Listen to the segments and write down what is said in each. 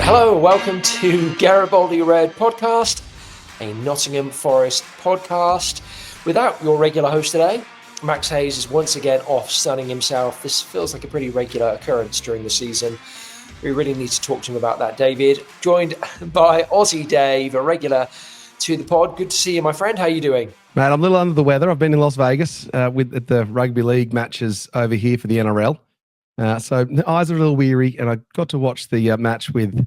Hello, welcome to Garibaldi Red Podcast, a Nottingham Forest podcast. Without your regular host today, Max Hayes is once again off sunning himself. This feels like a pretty regular occurrence during the season. We really need to talk to him about that, David. Joined by Aussie Dave, a regular to the pod. Good to see you, my friend. How are you doing? Mate, I'm a little under the weather. I've been in Las Vegas at the rugby league matches over here for the NRL. So the eyes are a little weary, and I got to watch the match with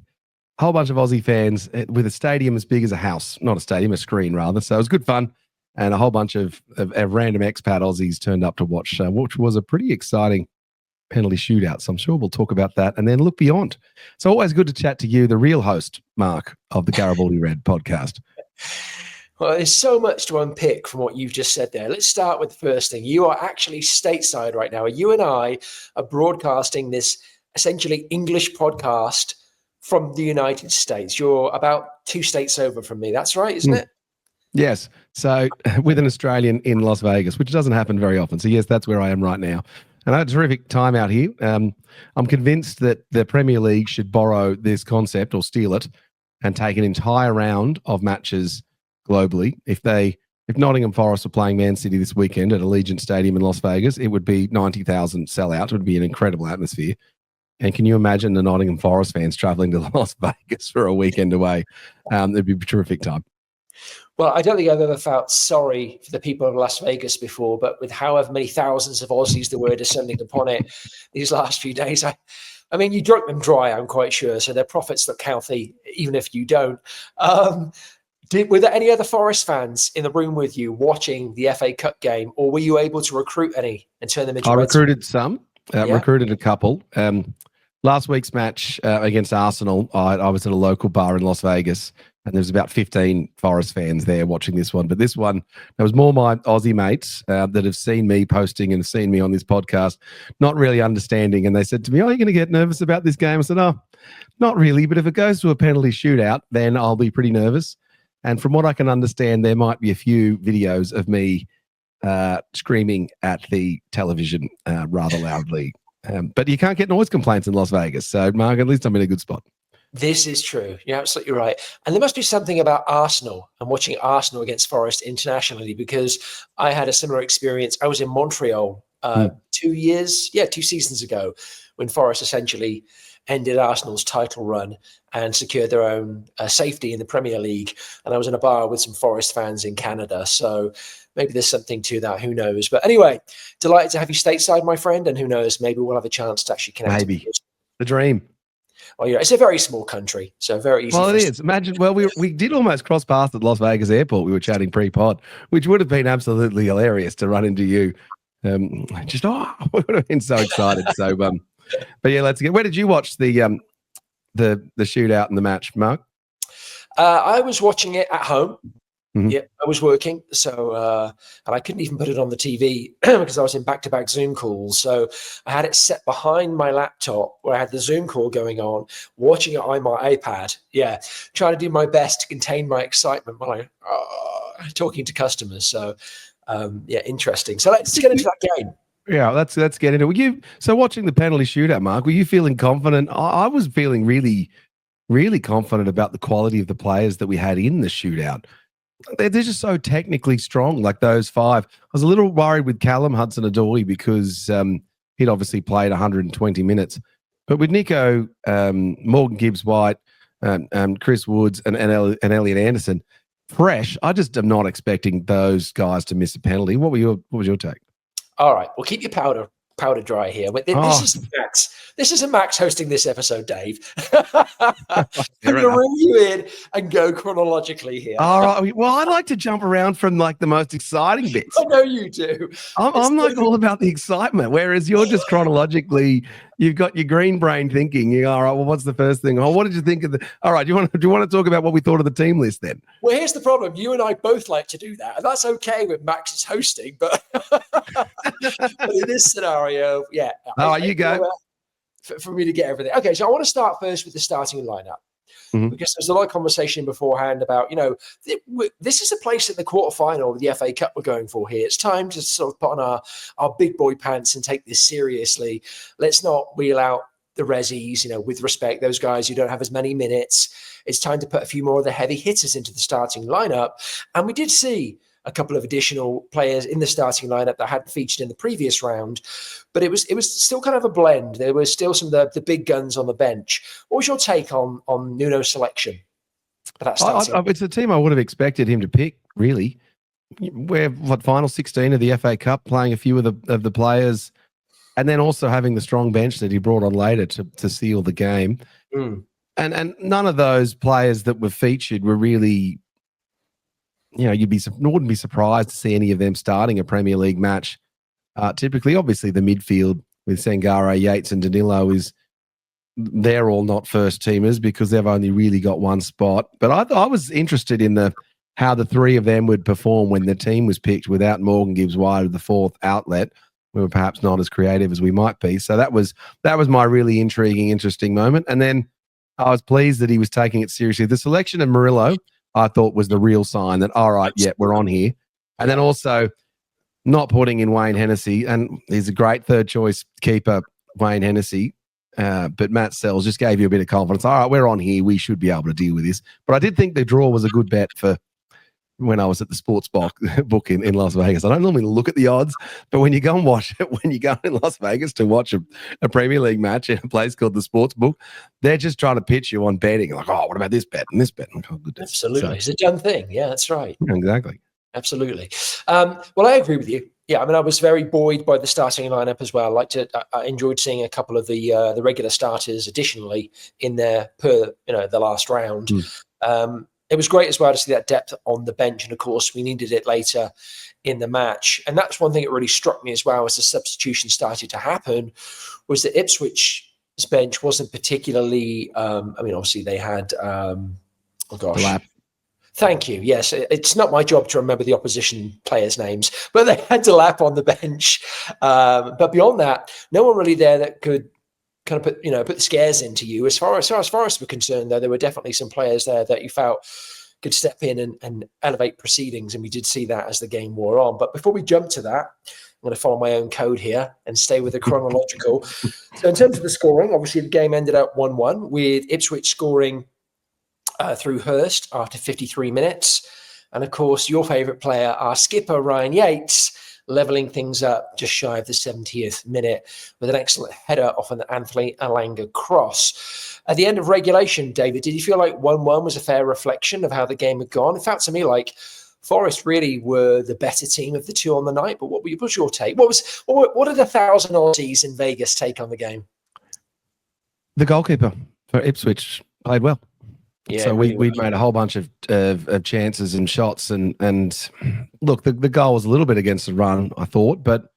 a whole bunch of Aussie fans with a stadium as big as a house. Not a stadium, a screen rather. So it was good fun. And a whole bunch of random expat Aussies turned up to watch, which was a pretty exciting penalty shootout. So I'm sure we'll talk about that and then look beyond. So always good to chat to you, the real host, Mark, of the Garibaldi Red podcast. Well, there's so much to unpick from what you've just said there. Let's start with the first thing. You are actually stateside right now. You and I are broadcasting this essentially English podcast from the United States. You're about 2 states over from me. That's right, isn't it? Yes. So with an Australian in Las Vegas, which doesn't happen very often. So yes, that's where I am right now. And I had a terrific time out here. I'm convinced that the Premier League should borrow this concept or steal it and take an entire round of matches globally. If Nottingham Forest were playing Man City this weekend at Allegiant Stadium in Las Vegas, it would be 90,000 sellout. It would be an incredible atmosphere. And can you imagine the Nottingham Forest fans travelling to Las Vegas for a weekend away? It'd be a terrific time. Well, I don't think I've ever felt sorry for the people of Las Vegas before, but with however many thousands of Aussies there were descending upon it these last few days, I mean, you drunk them dry, I'm quite sure, so their profits look healthy, even if you don't. Were there any other Forest fans in the room with you watching the FA Cup game, or were you able to recruit any and turn them into I Reds? recruited some, recruited a couple. Last week's match against Arsenal, I was at a local bar in Las Vegas, and there was about 15 Forest fans there watching this one. But this one, there was more my Aussie mates that have seen me posting and have seen me on this podcast, not really understanding. And they said to me, "Oh, you're going to get nervous about this game?" I said, "Oh, not really. But if it goes to a penalty shootout, then I'll be pretty nervous." And from what I can understand, there might be a few videos of me screaming at the television rather loudly. But you can't get noise complaints in Las Vegas. So, Mark, at least I'm in a good spot. This is true. You're absolutely right. And there must be something about Arsenal and watching Arsenal against Forest internationally, because I had a similar experience. I was in Montreal 2 seasons ago when Forest essentially ended Arsenal's title run and secured their own safety in the Premier League. And I was in a bar with some Forest fans in Canada. So maybe there's something to that. Who knows? But anyway, delighted to have you stateside, my friend. And who knows, maybe we'll have a chance to actually connect. Maybe. The dream. Well, yeah, it's a very small country, so very easy. Well, it is. Imagine, we did almost cross paths at Las Vegas Airport. We were chatting pre-pod, which would have been absolutely hilarious to run into you. We would have been so excited. So, but yeah, let's get. Where did you watch the shootout and the match, Mark? I was watching it at home. Mm-hmm. Yeah, I was working, so and I couldn't even put it on the TV because I was in back-to-back Zoom calls. So I had it set behind my laptop where I had the Zoom call going on, watching it on my iPad. Yeah, trying to do my best to contain my excitement when I'm talking to customers. So interesting. So let's get into that game. Yeah, let's get into it. So watching the penalty shootout, Mark, were you feeling confident? I was feeling really, really confident about the quality of the players that we had in the shootout. They're just so technically strong, like those five. I was a little worried with Callum Hudson-Odoi because he'd obviously played 120 minutes. But with Nico, Morgan Gibbs-White, Chris Woods, and Elliot Anderson, fresh, I just am not expecting those guys to miss a penalty. What was your take? All right, we'll keep your powder dry here. But this is Max. This is a Max hosting this episode, Dave. I'm going to reel you in and go chronologically here. All right. Well, I like to jump around from like the most exciting bits. I know you do. I'm like all about the excitement, whereas you're just chronologically. You've got your green brain thinking. You all right? Well, what's the first thing? Oh, what did you think of the? All right. Do you want to talk about what we thought of the team list then? Well, here's the problem. You and I both like to do that, and that's okay when Max is hosting. But, but in this scenario, yeah. All right, you go. For me to get everything. Okay, so I want to start first with the starting lineup. Because there's a lot of conversation beforehand about, this is a place in the quarterfinal of the FA Cup we're going for here. It's time to sort of put on our big boy pants and take this seriously. Let's not wheel out the resis, with respect, those guys who don't have as many minutes. It's time to put a few more of the heavy hitters into the starting lineup. And we did see a couple of additional players in the starting lineup that hadn't featured in the previous round, but it was still kind of a blend. There were still some of the big guns on the bench. What was your take on Nuno's selection for that starting? It's a team I would have expected him to pick, really. We're final 16 of the FA Cup, playing a few of the players, and then also having the strong bench that he brought on later to seal the game. And none of those players that were featured were really, wouldn't be surprised to see any of them starting a Premier League match. Typically, obviously, the midfield with Sangare, Yates, and Danilo they're all not first teamers because they've only really got one spot. But I was interested in how the three of them would perform when the team was picked without Morgan Gibbs-White as the fourth outlet. We were perhaps not as creative as we might be. So that was my really intriguing, interesting moment. And then I was pleased that he was taking it seriously. The selection of Murillo, I thought, was the real sign that, all right, yeah, we're on here. And then also not putting in Wayne Hennessy, and he's a great third choice keeper, Wayne Hennessy. But Matt Sells just gave you a bit of confidence. All right, we're on here. We should be able to deal with this. But I did think the draw was a good bet for when I was at the sports book in Las Vegas. I don't normally look at the odds, but when you go and watch it, when you go in Las Vegas to watch a Premier League match in a place called the sports book, they're just trying to pitch you on betting. Like, oh, what about this bet and this bet? Like, oh, goodness. Absolutely. It's a done thing. Yeah, that's right. Exactly. Absolutely. Well, I agree with you. Yeah, I mean, I was very buoyed by the starting lineup as well. I enjoyed seeing a couple of the regular starters additionally in there per the last round. It was great as well to see that depth on the bench, and of course, we needed it later in the match. And that's one thing that really struck me as well as the substitution started to happen, was that Ipswich's bench wasn't particularly. Obviously they had. Delap. Thank you. Yes, it's not my job to remember the opposition players' names, but they had Delap on the bench. But beyond that, no one really there that could kind of put the scares into you. As far as Forest were concerned, though, there were definitely some players there that you felt could step in and elevate proceedings, and we did see that as the game wore on. But before we jump to that, I'm going to follow my own code here and stay with the chronological. So in terms of the scoring, obviously the game ended up 1-1 with Ipswich scoring through Hurst after 53 minutes. And of course, your favourite player, our skipper, Ryan Yates, levelling things up just shy of the 70th minute with an excellent header off an Anthony Alanga cross. At the end of regulation, David, did you feel like 1-1 was a fair reflection of how the game had gone? It felt to me like Forest really were the better team of the two on the night, but what was your take? What did 1,000 Aussies in Vegas take on the game? The goalkeeper for Ipswich played well. Yeah, so we'd made a whole bunch of chances and shots, and look, the goal was a little bit against the run, I thought, but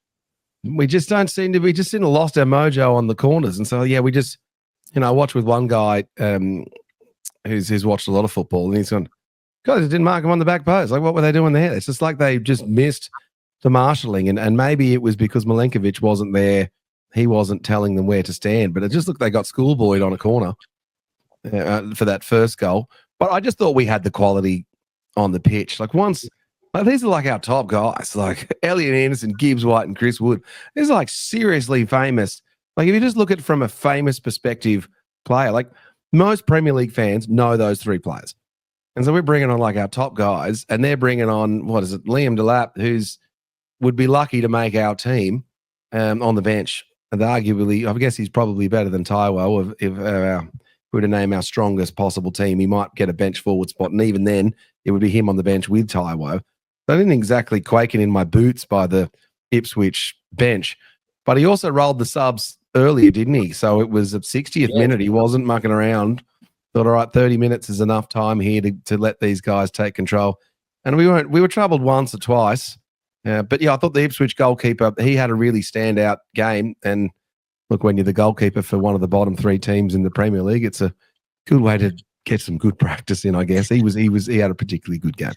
we just seem to have lost our mojo on the corners. And so, yeah, we just, I watched with one guy who's watched a lot of football, and he's gone, guys, they didn't mark him on the back post. Like, what were they doing there? It's just like they just missed the marshalling, and maybe it was because Milenkovic wasn't there. He wasn't telling them where to stand, but it just looked they got schoolboyed on a corner. For that first goal. But I just thought we had the quality on the pitch. These are like our top guys, like Elliot Anderson, Gibbs White, and Chris Wood. These are like seriously famous. Like if you just look at it from a famous perspective player, like most Premier League fans know those three players. And so we're bringing on like our top guys, and they're bringing on, Liam Delap, who's would be lucky to make our team on the bench. And arguably, I guess he's probably better than Taiwo if we were to name our strongest possible team. He might get a bench forward spot, and even then, it would be him on the bench with Taiwo. I didn't exactly quaking in my boots by the Ipswich bench, but he also rolled the subs earlier, didn't he? So it was at 60th minute. He wasn't mucking around. Thought, all right, 30 minutes is enough time here to let these guys take control. And we were troubled once or twice. But yeah, I thought the Ipswich goalkeeper, he had a really standout game. And look, when you're the goalkeeper for one of the bottom three teams in the Premier League, it's a good way to get some good practice in, I guess. He had a particularly good game.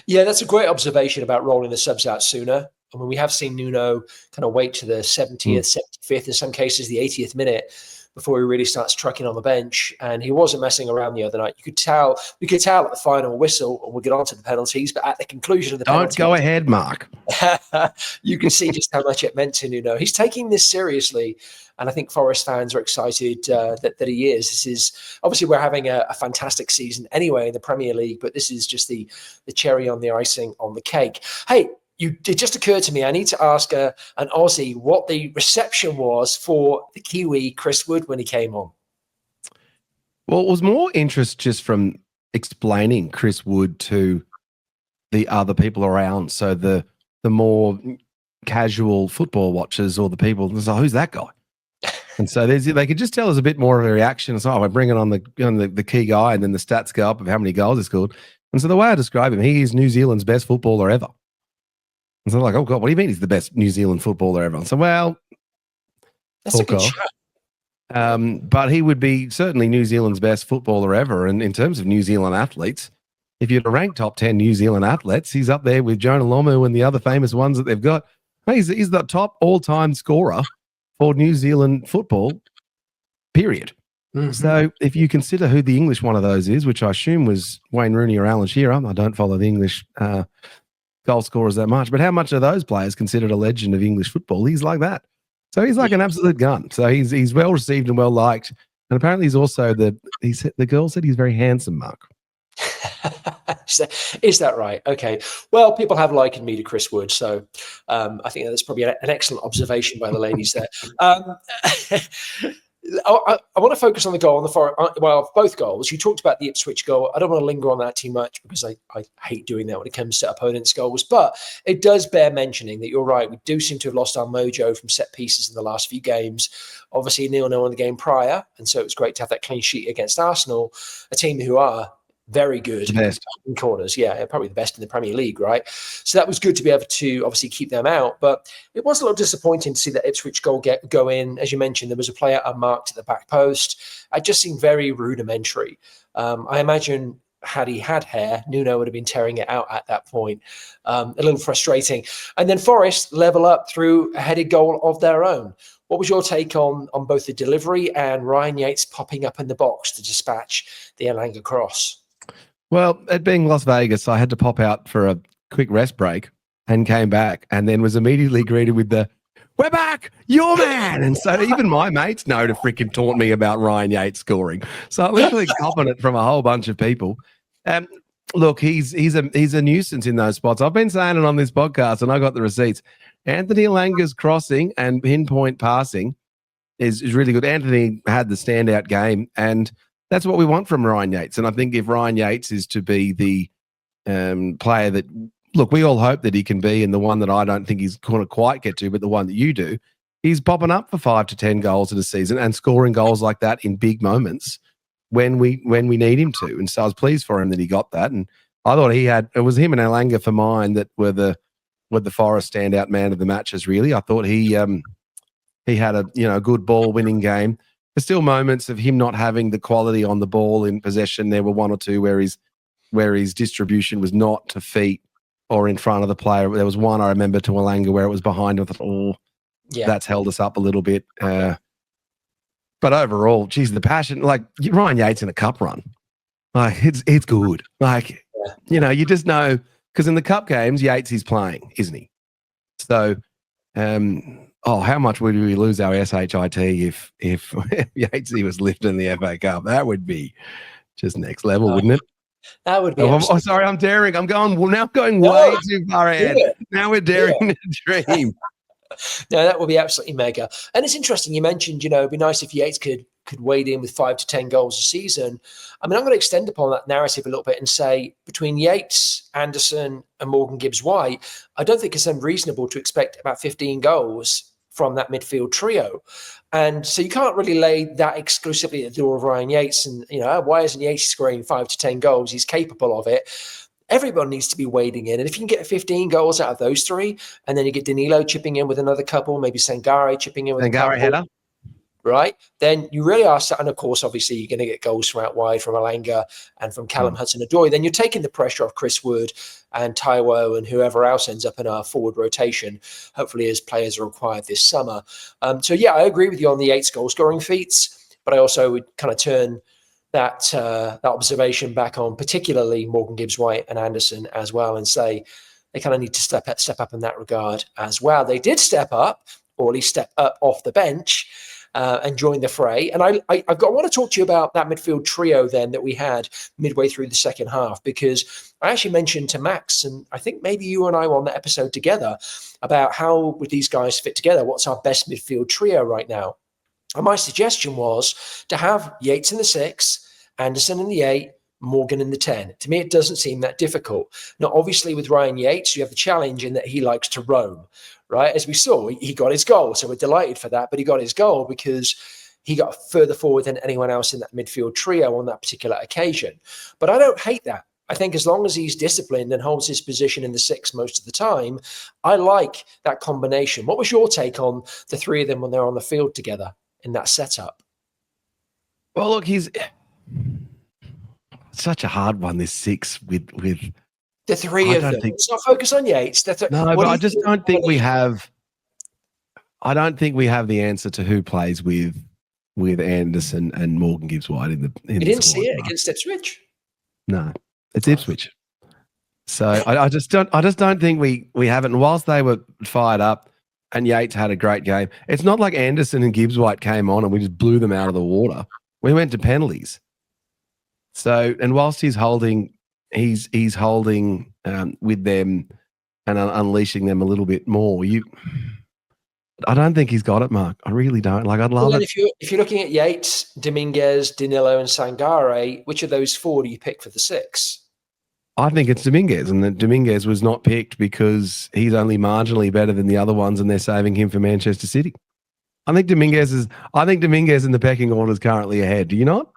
Yeah, that's a great observation about rolling the subs out sooner. We have seen Nuno kind of wait to the 70th, 75th, in some cases the 80th minute before he really starts trucking on the bench. And he wasn't messing around the other night. We could tell at the final whistle, and we'll get on to the penalties, but at the conclusion of the penalties. Don't go ahead, Mark. You can see just how much it meant to Nuno. He's taking this seriously, and I think Forest fans are excited that he is. This is obviously, we're having a fantastic season anyway in the Premier League, but this is just the cherry on the icing on the cake. Hey, it just occurred to me, I need to ask an Aussie what the reception was for the Kiwi Chris Wood when he came on. Well, it was more interest just from explaining Chris Wood to the other people around. So the more casual football watchers or the people, so who's that guy? And so they could just tell us a bit more of a reaction. So we're bringing on the key guy, and then the stats go up of how many goals he scored. And so the way I describe him, he is New Zealand's best footballer ever. And so I'm like, oh God, what do you mean he's the best New Zealand footballer ever? And so, well, that's a good shot. But he would be certainly New Zealand's best footballer ever. And in terms of New Zealand athletes, if you're to rank top 10 New Zealand athletes, he's up there with Jonah Lomu and the other famous ones that they've got. He's the top all-time scorer for New Zealand football, period. Mm-hmm. So if you consider who the English one of those is, which I assume was Wayne Rooney or Alan Shearer, I don't follow the English goal scorers that much, but how much are those players considered a legend of English football? He's like that. So he's like an absolute gun. So he's well received and well liked. And apparently he's also the girl said he's very handsome, Mark. Is that right? Okay. Well, people have likened me to Chris Wood, so I think that's probably an excellent observation by the ladies there. I want to focus on the goal on the Forest. Well, both goals. You talked about the Ipswich goal. I don't want to linger on that too much because I hate doing that when it comes to opponents' goals. But it does bear mentioning that you're right. We do seem to have lost our mojo from set pieces in the last few games. Obviously, 0-0 in the game prior, and so it was great to have that clean sheet against Arsenal, a team who are very good in corners. Yeah, probably the best in the Premier League, right? So that was good to be able to obviously keep them out. But it was a little disappointing to see that Ipswich goal go in. As you mentioned, there was a player unmarked at the back post. It just seemed very rudimentary. I imagine had he had hair, Nuno would have been tearing it out at that point. A little frustrating. And then Forest level up through a headed goal of their own. What was your take on both the delivery and Ryan Yates popping up in the box to dispatch the Elanga cross? Well, it being Las Vegas, I had to pop out for a quick rest break and came back and then was immediately greeted with the, "We're back, your man." And so even my mates know to freaking taunt me about Ryan Yates scoring. So I'm literally copping it from a whole bunch of people. Look, he's a nuisance in those spots. I've been saying it on this podcast and I got the receipts. Anthony Elanga's crossing and pinpoint passing is really good. Anthony had the standout game, and that's what we want from Ryan Yates. And I think if Ryan Yates is to be the player that, look, we all hope that he can be, and the one that I don't think he's going to quite get to, but the one that you do, he's popping up for 5 to 10 goals in a season and scoring goals like that in big moments when we need him to. And so I was pleased for him that he got that. And I thought it was him and Elanga for mine that were the Forest standout man of the matches, really. I thought he had a good ball winning game. There's still moments of him not having the quality on the ball in possession. There were one or two where his distribution was not to feet or in front of the player. There was one I remember to Elanga where it was behind him. I thought, that's held us up a little bit. But overall, geez, the passion, like Ryan Yates in a cup run, like it's good. Like, you just know, because in the cup games, Yates is playing, isn't he? So, how much would we lose our SHIT if Yatesy was lifting the FA Cup? That would be just next level, wouldn't it? That would be. Sorry, I'm daring. I'm going way too far ahead. Now we're daring the dream. No, that would be absolutely mega. And it's interesting. You mentioned, it'd be nice if Yates could wade in with 5 to 10 goals a season. I mean, I'm going to extend upon that narrative a little bit and say between Yates, Anderson, and Morgan Gibbs-White, I don't think it's unreasonable to expect about 15 goals from that midfield trio. And so you can't really lay that exclusively at the door of Ryan Yates. And, why isn't Yates scoring 5 to 10 goals? He's capable of it. Everyone needs to be wading in. And if you can get 15 goals out of those three, and then you get Danilo chipping in with another couple, maybe Sangare chipping in with a couple, header, right? Then you really are, and of course, obviously, you're going to get goals from out wide from Elanga and from Callum Hudson-Odoi. Then you're taking the pressure off Chris Wood and Taiwo and whoever else ends up in our forward rotation, hopefully as players are required this summer. I agree with you on the Yates goal-scoring feats. but I also would kind of turn that observation back on particularly Morgan Gibbs-White and Anderson as well, and say they kind of need to step up in that regard as well. They did step up, or at least step up off the bench and join the fray. And I want to talk to you about that midfield trio then that we had midway through the second half, because I actually mentioned to Max, and I think maybe you and I were on that episode together, about how would these guys fit together? What's our best midfield trio right now? And my suggestion was to have Yates in the 6, Anderson in the 8, Morgan in the 10. To me, it doesn't seem that difficult. Now, obviously, with Ryan Yates, you have the challenge in that he likes to roam, right? As we saw, he got his goal, so we're delighted for that. But he got his goal because he got further forward than anyone else in that midfield trio on that particular occasion. But I don't hate that. I think as long as he's disciplined and holds his position in the 6 most of the time, I like that combination. What was your take on the three of them when they're on the field together in that setup? Well, look, he's such a hard one, this 6 with the three of them. Let's not focus on Yates. No, but I just don't think we have. I don't think we have the answer to who plays with Anderson and Morgan Gibbs-White in the. You didn't see it against Ipswich? No, it's Ipswich. So I just don't think we have it. And whilst they were fired up and Yates had a great game, it's not like Anderson and Gibbs-White came on and we just blew them out of the water. We went to penalties. So, and whilst he's holding with them and unleashing them a little bit more, I don't think he's got it, Mark. I really don't. Like, I'd love it. If you're looking at Yates, Dominguez, Danilo, and Sangare, which of those 4 do you pick for the 6? I think it's Dominguez, and that Dominguez was not picked because he's only marginally better than the other ones, and they're saving him for Manchester City. I think Dominguez in the pecking order is currently ahead. Do you not?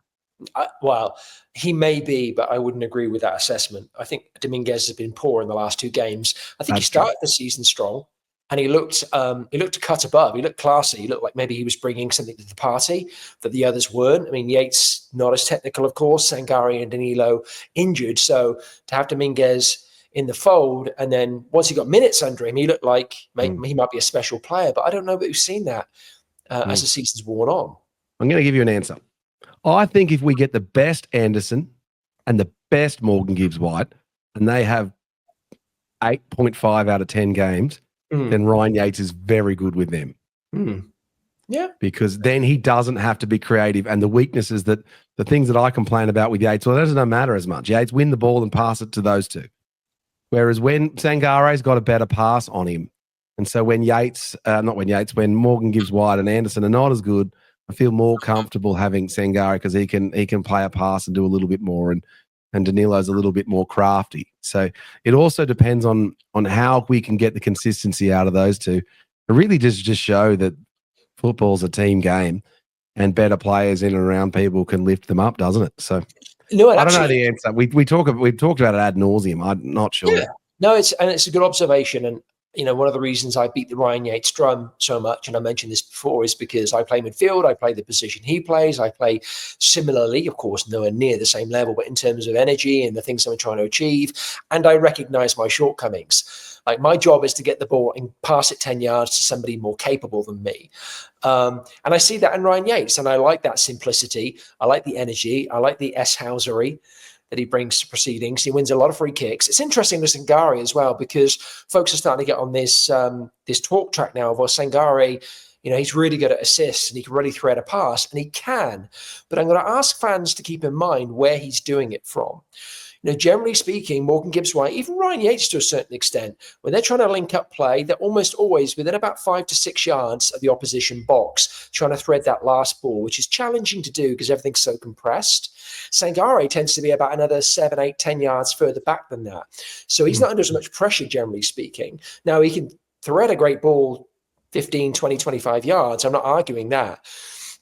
Well, he may be, but I wouldn't agree with that assessment. I think Dominguez has been poor in the last 2 games. I think he started the season strong, and he looked a cut above. He looked classy. He looked like maybe he was bringing something to the party that the others weren't. I mean, Yates not as technical, of course. Sangare and Danilo injured, so to have Dominguez in the fold, and then once he got minutes under him, he looked like he might be a special player. But I don't know that we've seen that as the season's worn on. I'm going to give you an answer. I think if we get the best Anderson and the best Morgan Gibbs-White, and they have 8.5 out of 10 games, then Ryan Yates is very good with them. Yeah. Because then he doesn't have to be creative. And the weaknesses the things that I complain about with Yates, well, that doesn't matter as much. Yates win the ball and pass it to those two. Whereas when Sangare's got a better pass on him, and so when Morgan Gibbs-White and Anderson are not as good, I feel more comfortable having Sangare because he can play a pass and do a little bit more, and Danilo's a little bit more crafty. So it also depends on how we can get the consistency out of those two. It really just show that football's a team game, and better players in and around people can lift them up, doesn't it? So no, I don't know the answer. We've talked about it ad nauseum. I'm not sure. Yeah. No, it's a good observation. And one of the reasons I beat the Ryan Yates drum so much, and I mentioned this before, is because I play midfield. I play the position he plays. I play similarly, of course, nowhere near the same level, but in terms of energy and the things I'm trying to achieve. And I recognize my shortcomings. Like, my job is to get the ball and pass it 10 yards to somebody more capable than me. And I see that in Ryan Yates, and I like that simplicity. I like the energy. I like the S-housery that he brings to proceedings. He wins a lot of free kicks. It's interesting with Sangare as well, because folks are starting to get on this this talk track now of, well, Sangare, he's really good at assists and he can really thread a pass, and he can. But I'm going to ask fans to keep in mind where he's doing it from. Generally speaking, Morgan Gibbs-White, even Ryan Yates to a certain extent, when they're trying to link up play, they're almost always within about 5 to 6 yards of the opposition box, trying to thread that last ball, which is challenging to do because everything's so compressed. Sangare tends to be about another 7, 8, 10 yards further back than that. So he's not under as much pressure, generally speaking. Now, he can thread a great ball 15, 20, 25 yards. I'm not arguing that.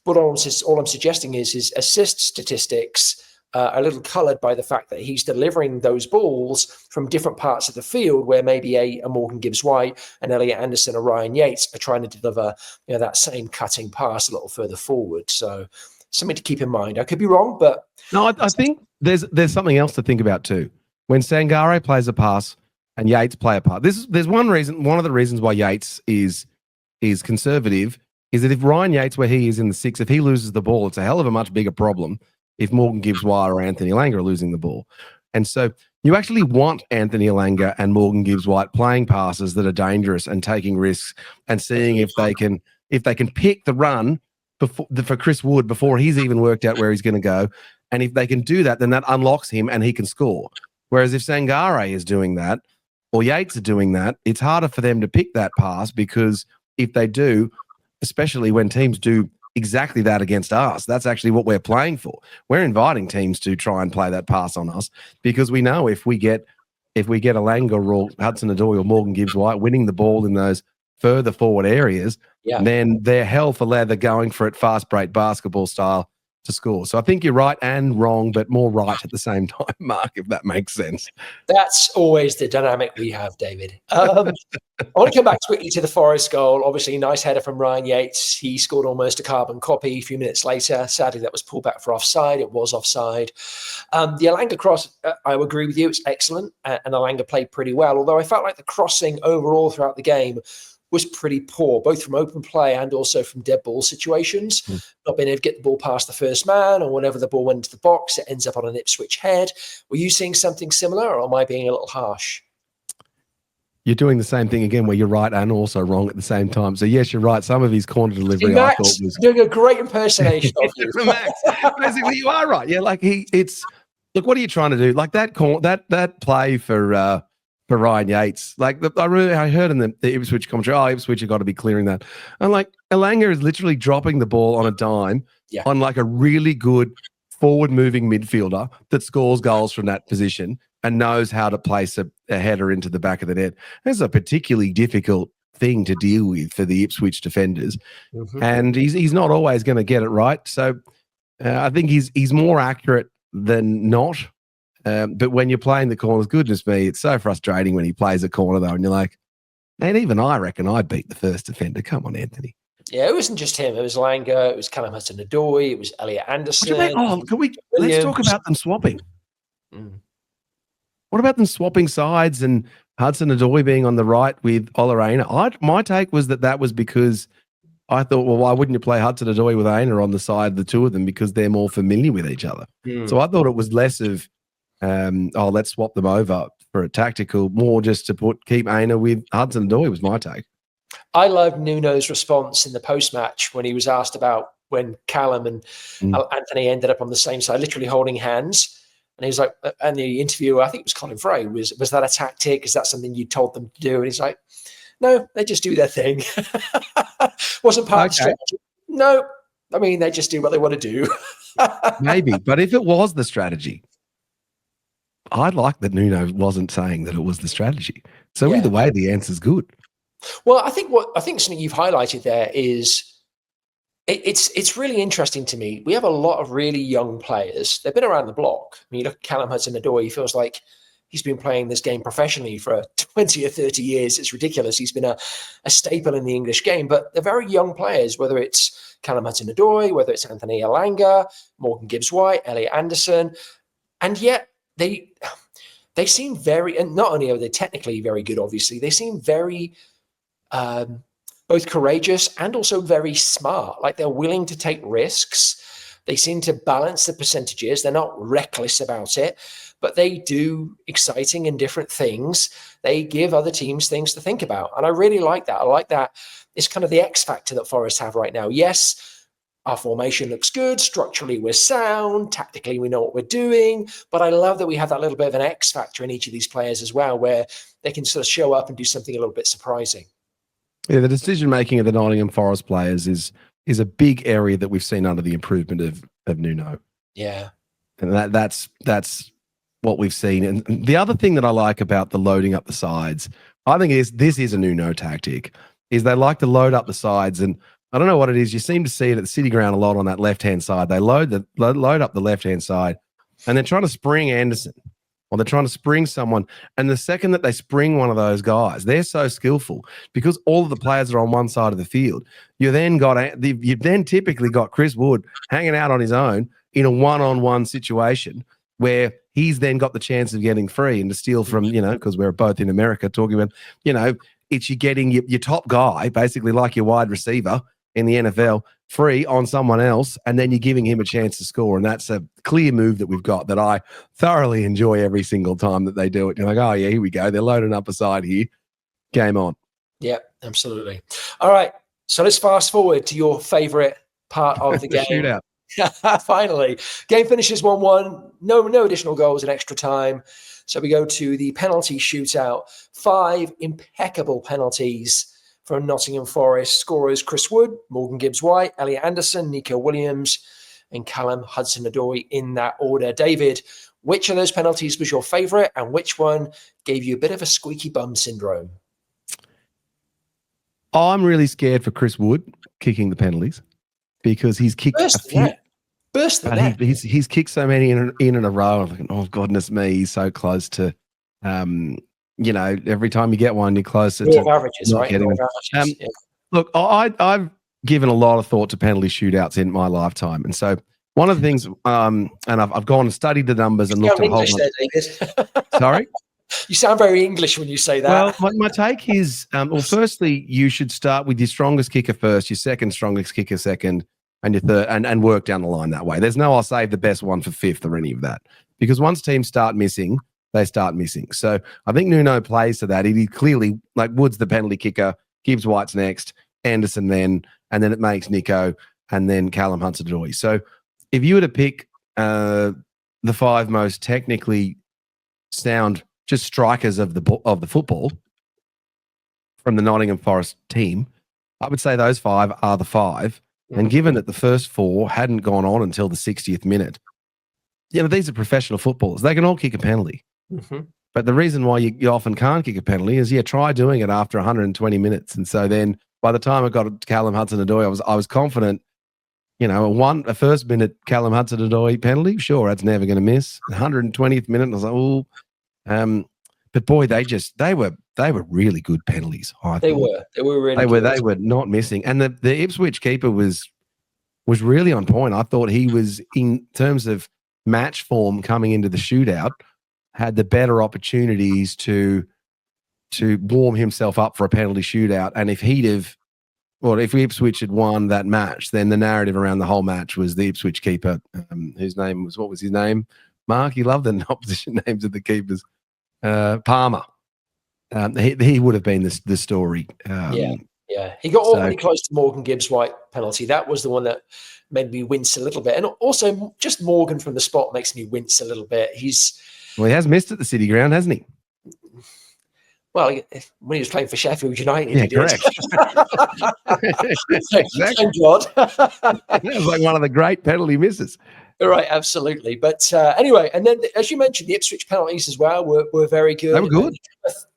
But all I'm suggesting is his assist statistics a little coloured by the fact that he's delivering those balls from different parts of the field, where maybe a Morgan Gibbs-White, an Elliot Anderson, or Ryan Yates are trying to deliver that same cutting pass a little further forward. So something to keep in mind. I could be wrong, but no, I think there's something else to think about too. When Sangare plays a pass and Yates play a pass, there's one reason. One of the reasons why Yates is conservative is that if Ryan Yates, where he is in the 6, if he loses the ball, it's a hell of a much bigger problem if Morgan Gibbs-White or Anthony Elanga are losing the ball. And so you actually want Anthony Elanga and Morgan Gibbs-White playing passes that are dangerous and taking risks and seeing if they can pick the run for Chris Wood before he's even worked out where he's going to go. And if they can do that, then that unlocks him and he can score. Whereas if Sangare is doing that or Yates are doing that, it's harder for them to pick that pass, because if they do, especially when teams do exactly that against us, that's actually what we're playing for. We're inviting teams to try and play that pass on us, because we know if we get Elanga or Hudson-Odoi or Morgan Gibbs-White winning the ball in those further forward areas, then they're hell for leather going for it fast break basketball style to score. So I think you're right and wrong, but more right at the same time, Mark, if that makes sense. That's always the dynamic we have, David. I want to come back quickly to the Forest goal. Obviously, nice header from Ryan Yates. He scored almost a carbon copy a few minutes later. Sadly, that was pulled back for offside. It was offside. The Elanga cross, I would agree with you, it's excellent, and Elanga played pretty well, although I felt like the crossing overall throughout the game was pretty poor, both from open play and also from dead ball situations. Not being able to get the ball past the first man, or whenever the ball went into the box, it ends up on an Ipswich head. Were you seeing something similar, or am I being a little harsh? You're doing the same thing again, where you're right and also wrong at the same time. So yes, you're right. Some of his corner delivery, Max, I thought, was doing a great impersonation of you. Max, basically, you are right. Yeah, like look, what are you trying to do? Like that play for Ryan Yates. Like I heard in the Ipswich commentary, Ipswich have got to be clearing that. And like Elanga is literally dropping the ball on a dime on like a really good forward-moving midfielder that scores goals from that position and knows how to place a header into the back of the net. That's a particularly difficult thing to deal with for the Ipswich defenders. And he's not always going to get it right. So I think he's more accurate than not. But when you're playing the corners, goodness me, it's so frustrating when he plays a corner, though, and you're like, man, even I reckon I beat the first defender. Come on, Anthony. Yeah, it wasn't just him. It was Elanga, it was Callum Hudson-Odoi, it was Elliot Anderson. Let's talk about them swapping. What about them swapping sides and Hudson-Odoi being on the right with Ola Aina? My take was that was because I thought, well, why wouldn't you play Hudson-Odoi with Aina on the side, the two of them, because they're more familiar with each other. So I thought it was less of, let's swap them over for a tactical, more just to keep Aina with Hudson-Odoi was my take. I loved Nuno's response in the post-match when he was asked about when Callum and Anthony ended up on the same side, literally holding hands. And he was like, and the interviewer, I think it was Colin Frey, was that a tactic? Is that something you told them to do? And he's like, no, they just do their thing. Wasn't part of the strategy. No, I mean, they just do what they want to do. Maybe, but if it was the strategy, I like that Nuno wasn't saying that it was the strategy. So either way, the answer's good. Well, I think something you've highlighted there is it's really interesting to me. We have a lot of really young players. They've been around the block. I mean, you look at Callum Hudson-Odoi, he feels like he's been playing this game professionally for 20 or 30 years. It's ridiculous. He's been a staple in the English game, but they're very young players, whether it's Callum Hudson-Odoi, whether it's Anthony Elanga, Morgan Gibbs-White, Elliot Anderson, and yet they seem very, and not only are they technically very good, obviously, they seem very both courageous and also very smart. Like they're willing to take risks. They seem to balance the percentages. They're not reckless about it, but they do exciting and different things. They give other teams things to think about. And I really like that. I like that. It's kind of the X factor that Forest have right now. Yes, our formation looks good. Structurally, we're sound. Tactically, we know what we're doing. But I love that we have that little bit of an X factor in each of these players as well, where they can sort of show up and do something a little bit surprising. Yeah, the decision-making of the Nottingham Forest players is a big area that we've seen under the improvement of Nuno. Yeah. And that's what we've seen. And the other thing that I like about the loading up the sides, I think this is a Nuno tactic, is they like to load up the sides. And I don't know what it is. You seem to see it at the City Ground a lot on that left-hand side. They load up the left-hand side, and they're trying to spring Anderson, or they're trying to spring someone. And the second that they spring one of those guys, they're so skillful because all of the players are on one side of the field. You've then typically got Chris Wood hanging out on his own in a one-on-one situation where he's then got the chance of getting free and to steal from, because we're both in America talking about, it's you getting your top guy, basically like your wide receiver, in the NFL free on someone else, and then you're giving him a chance to score. And that's a clear move that we've got that I thoroughly enjoy every single time that they do it. You're like, oh, yeah, here we go. They're loading up a side here. Game on. Yeah, absolutely. All right. So let's fast forward to your favorite part of the game. Shootout. Finally, game finishes 1-1. No additional goals in extra time. So we go to the penalty shootout. 5 impeccable penalties from Nottingham Forest. Scorers Chris Wood, Morgan Gibbs-White, Elliot Anderson, Nico Williams, and Callum Hudson-Odoi in that order. David, which of those penalties was your favourite, and which one gave you a bit of a squeaky bum syndrome? I'm really scared for Chris Wood kicking the penalties because he's kicked a few. He's kicked so many in a row. I'm thinking, oh goodness me, he's so close to, every time you get one, you're closer to averages, right? Getting them. Look, I've given a lot of thought to penalty shootouts in my lifetime, and so one of the things, and I've gone and studied the numbers and looked at a whole bunch. Sorry. You sound very English when you say that. Well, my take is, firstly, you should start with your strongest kicker first, your second strongest kicker second, and your third, and work down the line that way. There's no I'll save the best one for fifth or any of that. Because once teams start missing, they start missing. So I think Nuno plays to that. He clearly, like Wood's the penalty kicker, Gibbs-White's next, Anderson then, and then it makes Nico, and then Callum Hudson-Odoi. So if you were to pick the 5 most technically sound just strikers of the football from the Nottingham Forest team, I would say those 5 are the 5. And given that the first 4 hadn't gone on until the 60th minute, these are professional footballers. They can all kick a penalty. Mm-hmm. But the reason why you often can't kick a penalty is, try doing it after 120 minutes. And so then by the time I got to Callum Hudson-Odoi, I was confident, a first minute Callum Hudson-Odoi penalty, sure, that's never going to miss. 120th minute, I was like, oh. But boy, they were really good penalties. They were not missing, and the Ipswich keeper was really on point. I thought he was, in terms of match form coming into the shootout, had the better opportunities to warm himself up for a penalty shootout. And if Ipswich had won that match, then the narrative around the whole match was the Ipswich keeper, whose name was, what was his name? Mark, you love the opposition names of the keepers. Palmer. He would have been the story. He got awfully close to Morgan Gibbs-White penalty. That was the one that made me wince a little bit. And also, just Morgan from the spot makes me wince a little bit. He has missed at the City Ground, hasn't he? Well, when he was playing for Sheffield United, he did. Correct. Exactly. Thank God. That was like one of the great penalty misses. Right, absolutely. But anyway, and then as you mentioned, the Ipswich penalties as well were very good. They were good.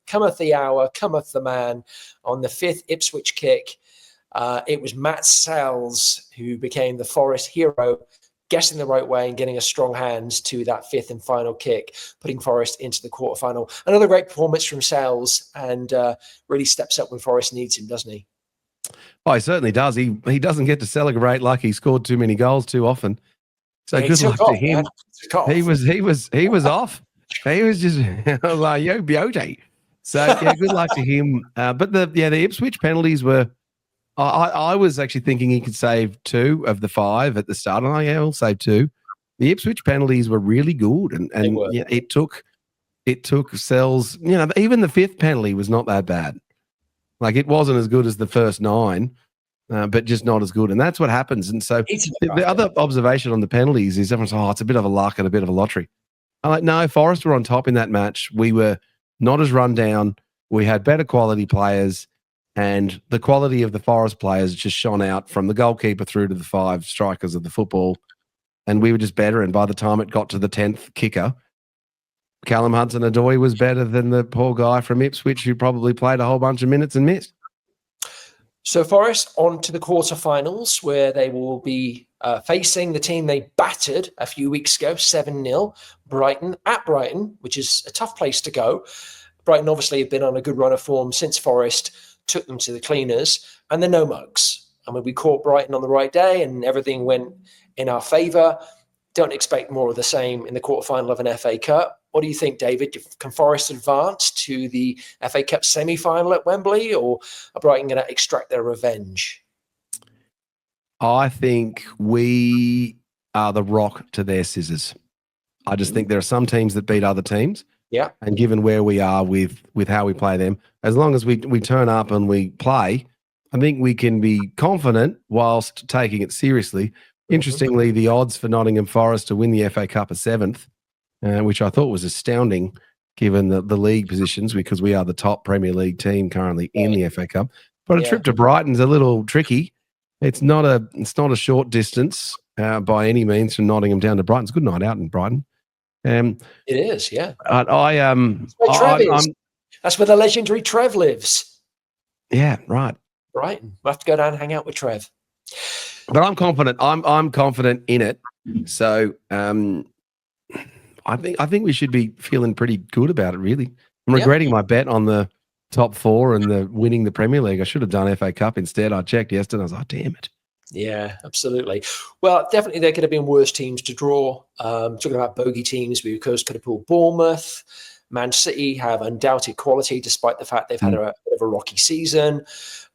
Cometh the hour, cometh the man on the 5th Ipswich kick. It was Matt Sells who became the Forest hero, guessing the right way and getting a strong hand to that 5th and final kick, putting Forest into the quarterfinal. Another great performance from Sells, and really steps up when Forest needs him, doesn't he? Oh, he certainly does. He doesn't get to celebrate like he scored too many goals too often. So good luck to him. He was off. He was just like, yo, beauty. So good luck to him. But the Ipswich penalties were. I was actually thinking he could save 2 of the 5 at the start. And he'll save 2. The Ipswich penalties were really good, and it took Sells. Even the 5th penalty was not that bad. Like, it wasn't as good as the first 9. But just not as good. And that's what happens. And so the other observation on the penalties is everyone's, it's a bit of a luck and a bit of a lottery. I'm like, no, Forest were on top in that match. We were not as run down. We had better quality players, and the quality of the Forest players just shone out from the goalkeeper through to the 5 strikers of the football. And we were just better. And by the time it got to the 10th kicker, Callum Hudson-Odoi was better than the poor guy from Ipswich who probably played a whole bunch of minutes and missed. So Forest on to the quarterfinals, where they will be facing the team they battered a few weeks ago, 7-0, Brighton, at Brighton, which is a tough place to go. Brighton obviously have been on a good run of form since Forest took them to the cleaners, and they're no mugs. I mean, we caught Brighton on the right day and everything went in our favour. Don't expect more of the same in the quarterfinal of an FA Cup. What do you think, David? Can Forest advance to the FA Cup semi-final at Wembley, or are Brighton going to extract their revenge? I think we are the rock to their scissors. I just think there are some teams that beat other teams. Yeah. And given where we are with how we play them, as long as we turn up and we play, I think we can be confident whilst taking it seriously. Interestingly, the odds for Nottingham Forest to win the FA Cup are 7th, which I thought was astounding given the league positions, because we are the top Premier League team currently in the FA Cup. But a trip to Brighton's a little tricky. It's not a short distance by any means from Nottingham down to Brighton. It's a good night out in Brighton. It is, yeah. That's where the legendary Trev lives. Yeah, right. Brighton. We'll have to go down and hang out with Trev. But I'm confident. I'm confident in it. So I think we should be feeling pretty good about it. Really, I'm regretting my bet on the top 4 and the winning the Premier League. I should have done FA Cup instead. I checked yesterday. I was like, damn it. Yeah, absolutely. Well, definitely there could have been worse teams to draw. Talking about bogey teams, we of course could have pulled Bournemouth. Man City have undoubted quality despite the fact they've had a bit of a rocky season.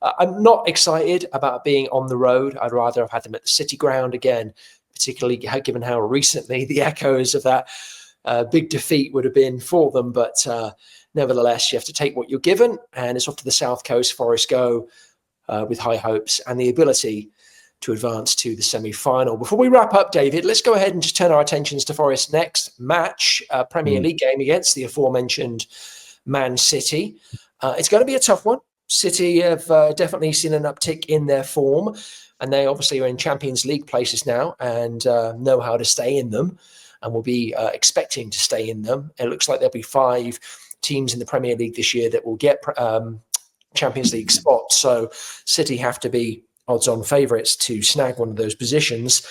I'm not excited about being on the road. I'd rather have had them at the City ground again, particularly given how recently the echoes of that big defeat would have been for them. But nevertheless, you have to take what you're given, and it's off to the South Coast. Forest go with high hopes and the ability to advance to the semi-final. Before we wrap up, David, let's go ahead and just turn our attentions to Forest's next match, Premier League game against the aforementioned Man City. It's going to be a tough one. City have definitely seen an uptick in their form, and they obviously are in Champions League places now and know how to stay in them, and will be expecting to stay in them. It looks like there'll be 5 teams in the Premier League this year that will get Champions League spots. So City have to be odds-on favourites to snag one of those positions.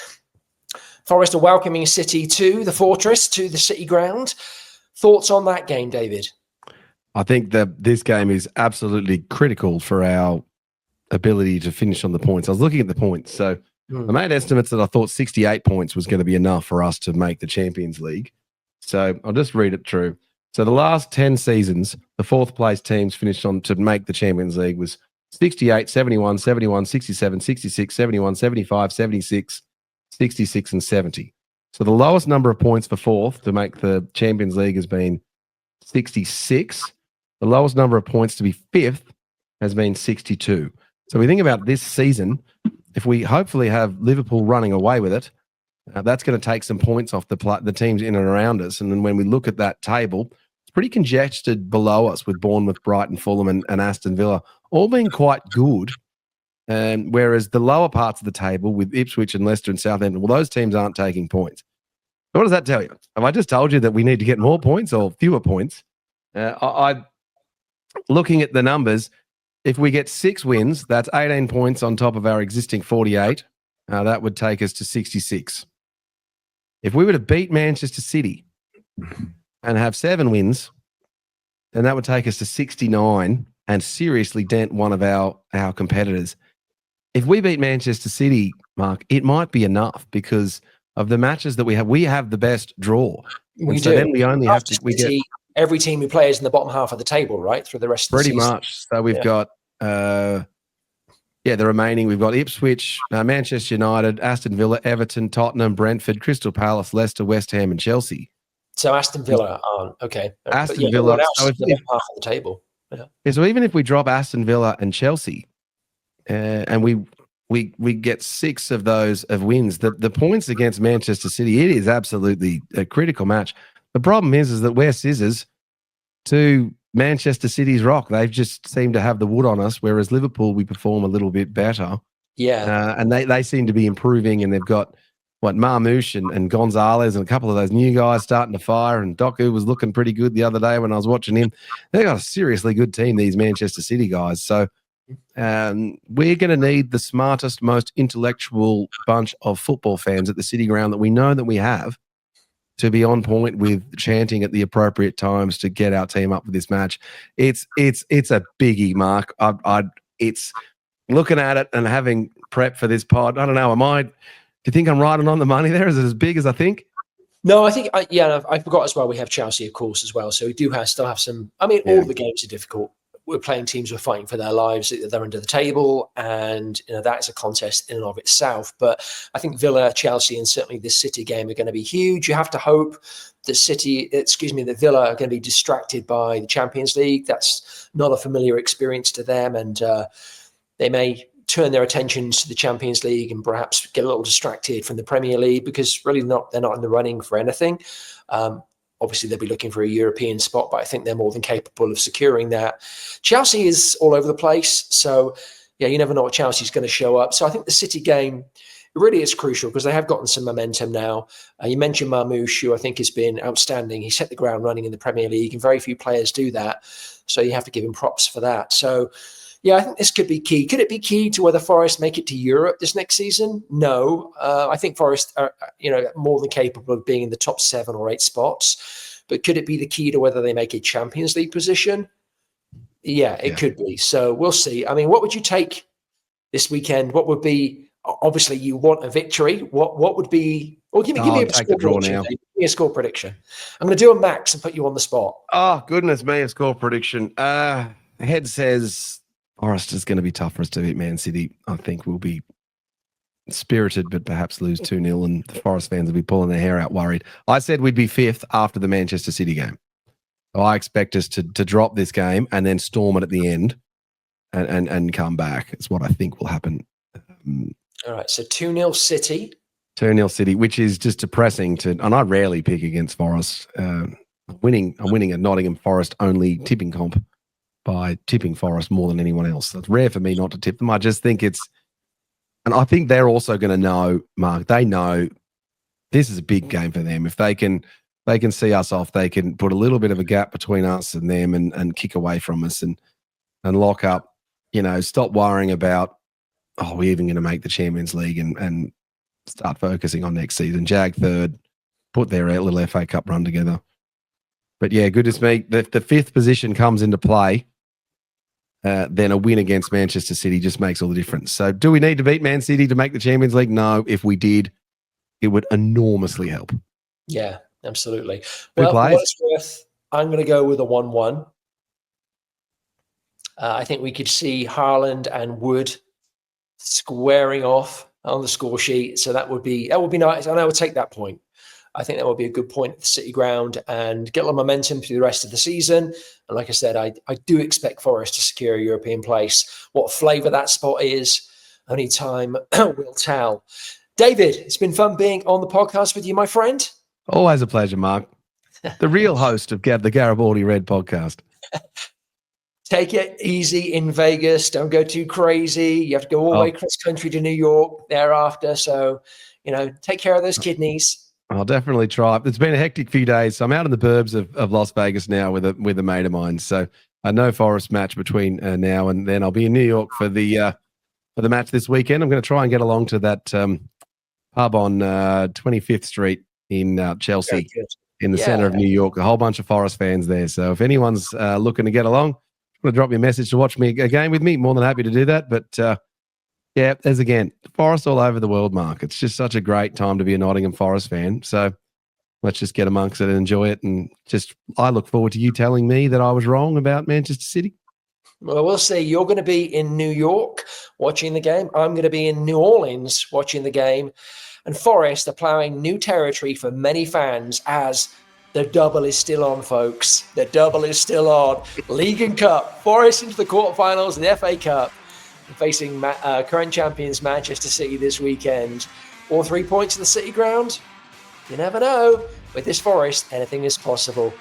Forest are welcoming City to the Fortress, to the City ground. Thoughts on that game, David? I think that this game is absolutely critical for our ability to finish on the points. I was looking at the points. So I made estimates that I thought 68 points was going to be enough for us to make the Champions League. So I'll just read it through. So the last 10 seasons, the 4th place teams finished on to make the Champions League was 68, 71, 71, 67, 66, 71, 75, 76, 66, and 70. So the lowest number of points for 4th to make the Champions League has been 66. The lowest number of points to be 5th has been 62. So we think about this season, if we hopefully have Liverpool running away with it, that's going to take some points off the teams in and around us. And then when we look at that table, it's pretty congested below us with Bournemouth, Brighton, Fulham, and Aston Villa all being quite good. Whereas the lower parts of the table with Ipswich and Leicester and Southampton, well, those teams aren't taking points. So what does that tell you? Have I just told you that we need to get more points or fewer points? Looking at the numbers, if we get 6 wins, that's 18 points on top of our existing 48. That would take us to 66. If we were to beat Manchester City and have 7 wins, then that would take us to 69 and seriously dent one of our competitors. If we beat Manchester City, Mark, it might be enough because of the matches that we have. We have the best draw. We so do. Then we only have to. We get every team we play is in the bottom half of the table, right? Through the rest of the season. Pretty much. So we've got the remaining. We've got Ipswich, Manchester United, Aston Villa, Everton, Tottenham, Brentford, Crystal Palace, Leicester, West Ham, and Chelsea. So Aston Villa aren't okay. Aston Villa else is the bottom half of the table. Yeah. So even if we drop Aston Villa and Chelsea, and we get 6 of those of wins, the points against Manchester City, it is absolutely a critical match. The problem is that we're scissors to Manchester City's rock. They've just seemed to have the wood on us, whereas Liverpool, we perform a little bit better. Yeah. And they seem to be improving, and they've got Marmouche and Gonzalez and a couple of those new guys starting to fire, and Doku was looking pretty good the other day when I was watching him. They got a seriously good team, these Manchester City guys. So we're going to need the smartest, most intellectual bunch of football fans at the City ground that we know that we have to be on point with chanting at the appropriate times to get our team up for this match. It's a biggie, Mark. It's looking at it and having prep for this pod. I don't know. Do you think I'm riding on the money there? Is it as big as I think? No, I think, I forgot as well, we have Chelsea, of course, as well. So we do still have some, all the games are difficult. we're playing teams who are fighting for their lives. They're under the table, and that is a contest in and of itself. But I think Villa, Chelsea, and certainly this City game are going to be huge. You have to hope that Villa are going to be distracted by the Champions League. That's not a familiar experience to them, and they may turn their attentions to the Champions League and perhaps get a little distracted from the Premier League, because really they're not in the running for anything. Obviously, they'll be looking for a European spot, but I think they're more than capable of securing that. Chelsea is all over the place. So, yeah, you never know what Chelsea's going to show up. So I think the City game really is crucial because they have gotten some momentum now. You mentioned Marmoush, who I think has been outstanding. He's hit the ground running in the Premier League, and very few players do that. So you have to give him props for that. So, yeah, I think this could be key. Could it be key to whether Forest make it to Europe this next season? No. I think Forest are, more than capable of being in the top 7 or 8 spots. But could it be the key to whether they make a Champions League position? Yeah, it could be. So we'll see. I mean, what would you take this weekend? What would be? Obviously, you want a victory. What would be? Well, give me a score prediction. Give me a score prediction. I'm going to do a max and put you on the spot. Oh goodness me, a score prediction. Head says Forest is going to be tough for us to beat Man City. I think we'll be spirited, but perhaps lose 2-0, and the Forest fans will be pulling their hair out worried. I said we'd be 5th after the Manchester City game. So I expect us to drop this game and then storm it at the end and come back. It's what I think will happen. All right, so 2-0 City. 2-0 City, which is just depressing and I rarely pick against Forest. I'm winning a Nottingham Forest only tipping comp by tipping Forest more than anyone else. It's rare for me not to tip them. I just think and I think they're also going to know, Mark, they know this is a big game for them. If they can see us off, they can put a little bit of a gap between us and them and kick away from us and lock up, stop worrying about, we're even going to make the Champions League and start focusing on next season. Jag 3rd, put their little FA Cup run together. But yeah, goodness me, the 5th position comes into play. Then a win against Manchester City just makes all the difference. So do we need to beat Man City to make the Champions League? No. If we did, it would enormously help. Yeah, absolutely. Well, for what it's worth, I'm going to go with a 1-1. I think we could see Haaland and Wood squaring off on the score sheet. So that would be nice. And I would take that point. I think that would be a good point at the City ground and get a lot of momentum through the rest of the season. And like I said, I do expect Forest to secure a European place. What flavour that spot is, only time will tell. David, it's been fun being on the podcast with you, my friend. Always a pleasure, Mark. The real host of the Garibaldi Red podcast. Take it easy in Vegas. Don't go too crazy. You have to go all the way across country to New York thereafter. So, take care of those kidneys. I'll definitely try. It's been a hectic few days. So I'm out in the burbs of Las Vegas now with a mate of mine. So I know Forest match between now and then. I'll be in New York for the match this weekend. I'm going to try and get along to that pub on 25th Street in Chelsea, in the center of New York. A whole bunch of Forest fans there. So if anyone's looking to get along, want to drop me a message to watch me a game with me, more than happy to do that. But there's again Forest all over the world, Mark. It's just such a great time to be a Nottingham Forest fan. So let's just get amongst it and enjoy it. And I look forward to you telling me that I was wrong about Manchester City. Well, we'll see. You're going to be in New York watching the game. I'm going to be in New Orleans watching the game. And Forest are ploughing new territory for many fans as the double is still on, folks. The double is still on. League and Cup. Forest into the quarterfinals and the FA Cup. Facing current champions Manchester City this weekend. All 3 points to the City ground? You never know. With this Forest, anything is possible.